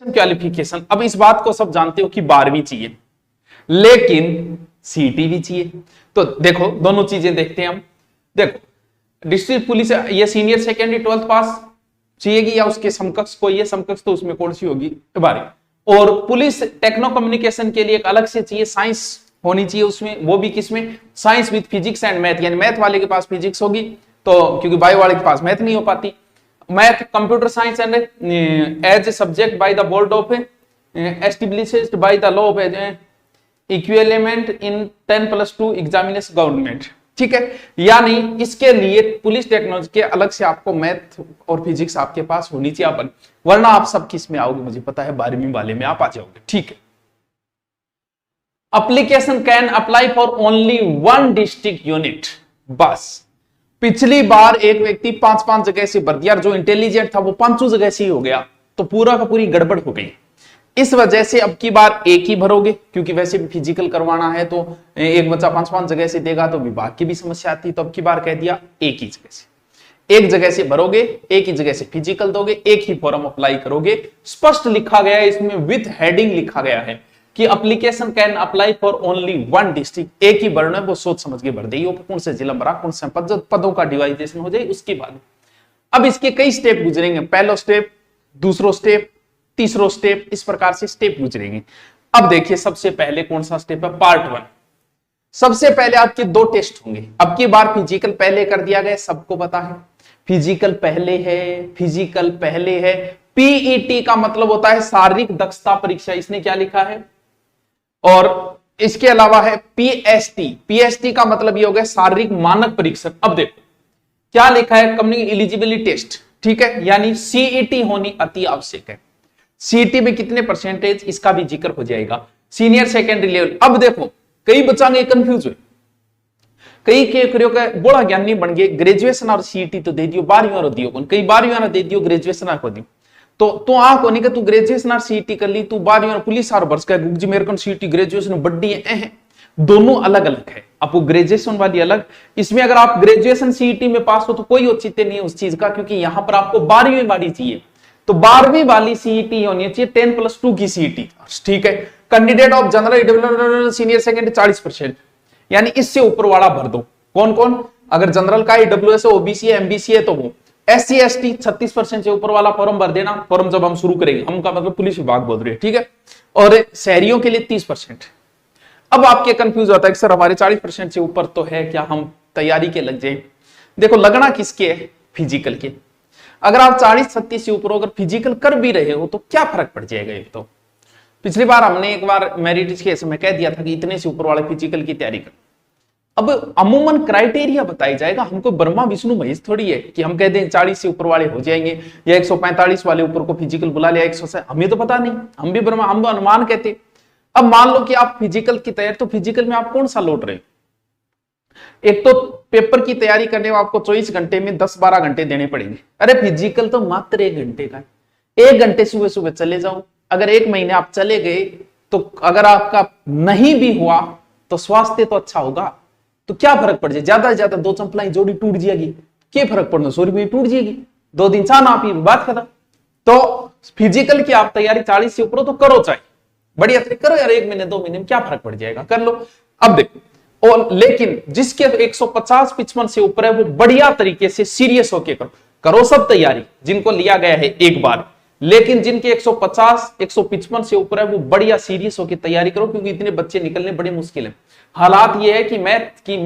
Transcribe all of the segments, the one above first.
Qualification, अब इस बात को सब जानते हो कि 12वीं चाहिए, लेकिन सीटी भी चाहिए। तो देखो दोनों चीजें देखते हैं हम। देखो डिस्ट्रिक्ट पुलिस ये सीनियर सेकेंडरी 12th पास चाहिएगी या उसके समकक्ष कोई है, समकक्ष तो उसमें कौन सी होगी 12। और पुलिस टेक्नो कम्युनिकेशन के लिए एक अलग से चाहिए, साइंस होनी चाहिए उसमें, वो भी किसमें, science with physics and math, यानी मैथ वाले के पास फिजिक्स होगी तो, क्योंकि बायो वाले के पास मैथ नहीं हो पाती। Math computer science and as a subject by the board of established by the law of equivalent in 10+2 examination government, ठीक है। यानी इसके लिए पुलिस टेक्नोलॉजी के अलग से आपको मैथ और फिजिक्स आपके पास होनी चाहिए अपन, वरना आप सब किस में आओगे मुझे पता है, 12वीं वाले में आप आ जाओगे, ठीक है। Application can apply for only 1 district unit, बस। पिछली बार एक व्यक्ति 5-5 जगह से भर दिया, जो इंटेलिजेंट था वो 5 जगह से ही हो गया, तो पूरा का पूरी गड़बड़ हो गई। इस वजह से अब की बार एक ही भरोगे, क्योंकि वैसे भी फिजिकल करवाना है तो एक बच्चा 5-5 जगह से देगा तो विभाग की भी समस्या आती, तो अब की बार कह दिया एक ही जगह से, एक जगह से भरोगे, एक ही जगह से फिजिकल दोगे, एक ही फॉर्म अप्लाई करोगे। स्पष्ट लिखा गया है इसमें, विथ हेडिंग लिखा गया है कि application can apply for only 1 district, एक ही भरना है, वो सोच समझ के भर दे, कौन से जिला भरा, कौन से पदों का डिवाइडेशन हो जाए उसके बाद। अब इसके कई स्टेप गुजरेंगे, पहला स्टेप, दूसरा स्टेप, तीसरा स्टेप, इस प्रकार से स्टेप गुजरेंगे। अब देखिए सबसे पहले कौन सा स्टेप है, पार्ट 1। सबसे पहले आपके 2 टेस्ट होंगे। अब की बार फिजिकल पहले कर दिया गया, सबको पता है फिजिकल पहले है, फिजिकल पहले है। पीईटी का मतलब होता है शारीरिक दक्षता परीक्षा, इसने क्या लिखा है, और इसके अलावा है पीएसटी, पीएसटी का मतलब ये हो गया शारीरिक मानक परीक्षण। अब देखो क्या लिखा है, कम्युनिटी एलिजिबिलिटी टेस्ट, ठीक है, यानी सीईटी होनी अति आवश्यक है। सीईटी में कितने परसेंटेज, इसका भी जिक्र हो जाएगा। सीनियर सेकेंडरी लेवल, अब देखो कई बच्चे कंफ्यूज हुए, कई के बड़ा ज्ञानी बन गए, ग्रेजुएशन और सीईटी तो दे दियो, 12वीं और दियो, कई 12वीं और दे दियो, ग्रेजुएशन को दियो, तो आंख होने का तू ग्रेजुएशन और सीईटी कर ली, तू 12वीं और पुलिस और वर्ष का गुरुजी मेरे को सीईटी ग्रेजुएशन बड्डी है, दोनों अलग अलग है। आपको ग्रेजुएशन वाली अलग, इसमें अगर आप ग्रेजुएशन सीईटी में पास हो तो कोई औचित्य नहीं है उस चीज का, क्योंकि यहां पर आपको 12वीं वाली चाहिए, तो 12वीं वाली सीईटी होनी चाहिए, 10+2 की सीईटी, ठीक है। Candidate of general senior secondary 40%, यानी इससे ऊपर वाला भर दो। कौन कौन, अगर जनरल का ईडब्ल्यूएस है, ओबीसी है, एमबीसी है तो वो, एससी एसटी 36% से ऊपर वाला फॉर्म भर देना। फॉर्म जब हम शुरू करेंगे, हम का मतलब पुलिस विभाग बोल रहे हैं, ठीक है। और शहरियों के लिए 30%। अब आपके कंफ्यूज होता है कि सर हमारे 40% से ऊपर तो है, क्या हम तैयारी के लग जाए? देखो लगना किसके है, फिजिकल के। अगर आप 40-36 से ऊपर अगर फिजिकल कर भी रहे हो तो क्या फर्क पड़ जाएगा? एक तो पिछली बार हमने एक बार मेरिट केस में कह दिया था कि इतने से ऊपर वाले फिजिकल की तैयारी कर। अब अमूमन क्राइटेरिया बताई जाएगा, हमको ब्रह्मा विष्णु महेश थोड़ी है कि हम कह दें 40 से ऊपर वाले हो जाएंगे या 145 वाले ऊपर को फिजिकल बुला लिया, 100 हमें तो पता नहीं, हम भी ब्रह्मा, हम अनुमान कहते। अब मान लो कि आप फिजिकल की तैयारी, तो फिजिकल में आप कौन सा लौट रहे हो? एक तो पेपर की तैयारी करने में आपको 24 घंटे में 10-12 घंटे देने पड़ेंगे। अरे फिजिकल तो मात्र 1 घंटे का है, 1 घंटे सुबह सुबह चले जाओ। अगर 1 महीने आप चले गए तो अगर आपका नहीं भी हुआ तो स्वास्थ्य तो अच्छा होगा, तो क्या फर्क पड़ जाए? ज्यादा से ज्यादा 2 चंपलाई जोड़ी टूट जाएगी, क्या फर्क पड़ना, 100 रुपये टूट जाएगी, 2 दिन चाह ना पी, बात खत्म। तो फिजिकल की आप तैयारी 40 से ऊपर तो करो, चाहे बढ़िया तरीके करो यार, 1 महीने 2 महीने में क्या फर्क पड़ जाएगा, कर लो। अब देखो, और लेकिन जिसके 150-55 से ऊपर है वो बढ़िया तरीके से सीरियस होके करो सब तैयारी, जिनको लिया गया है एक बार। लेकिन जिनके 150-155 से ऊपर है वो बढ़िया सीरियस होकर तैयारी करो, क्योंकि इतने बच्चे निकलने बड़े मुश्किल है। हालात ये है कि मैथ की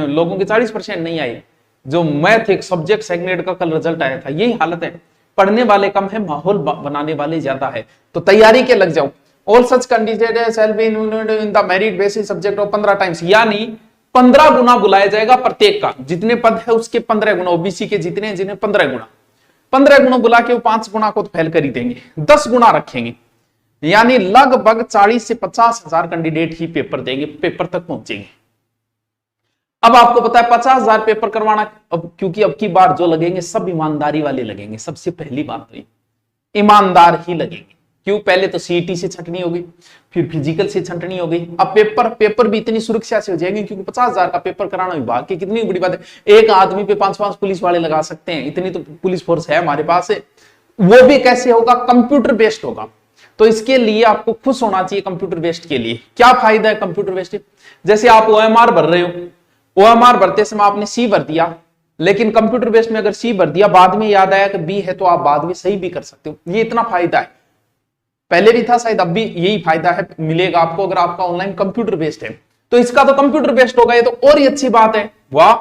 लोगों के 40% नहीं आए, जो मैथ एक सब्जेक्ट सेगमेंट का कल रिजल्ट आया था, यही हालत है। पढ़ने वाले कम है, माहौल बनाने वाले ज्यादा है, तो तैयारी के लग जाओ। All such candidate shall be in the merit basis subject of 15 times, यानी 15 गुना बुलाया जाएगा प्रत्येक का, जितने पद है उसके 15 गुना, ओबीसी के जितने जिन्हें 15 गुना, 15 गुना बुला के वो 5 गुना को तो फेल कर ही देंगे, 10 गुना रखेंगे, यानी लगभग 40 से 50 हजार कैंडिडेट ही पेपर देंगे, पेपर तक पहुंचेंगे। अब आपको पता है 50 हजार पेपर करवाना, अब क्योंकि अब की बार जो लगेंगे सब ईमानदारी वाले लगेंगे। सबसे पहली बात तो ईमानदार ही लगेंगे, क्यों? पहले तो सीईटी से छंटनी होगी, फिर फिजिकल से छंटनी होगी। अब पेपर भी इतनी सुरक्षा से हो जाएंगे, क्योंकि 50 हजार का पेपर कराना विभाग की कितनी बड़ी बात है। एक आदमी पे 5-5 पुलिस वाले लगा सकते हैं, इतनी तो पुलिस फोर्स है हमारे पास है। वो भी कैसे होगा? कंप्यूटर बेस्ड होगा। तो इसके लिए आपको खुश होना चाहिए कंप्यूटर बेस्ड के लिए। क्या फायदा है कंप्यूटर बेस्ड? जैसे आप ओएमआर भर रहे हो, ओएमआर भरते समय आपने सी भर दिया, लेकिन कंप्यूटर बेस्ड में अगर सी भर दिया, बाद में याद आया कि बी है, तो आप बाद में सही भी कर सकते हो। ये इतना फायदा है, पहले भी था शायद, अब भी यही फायदा है, मिलेगा आपको अगर आपका ऑनलाइन कंप्यूटर बेस्ड है। तो इसका तो कंप्यूटर बेस्ड होगा, ये तो और ही अच्छी बात है। वाह।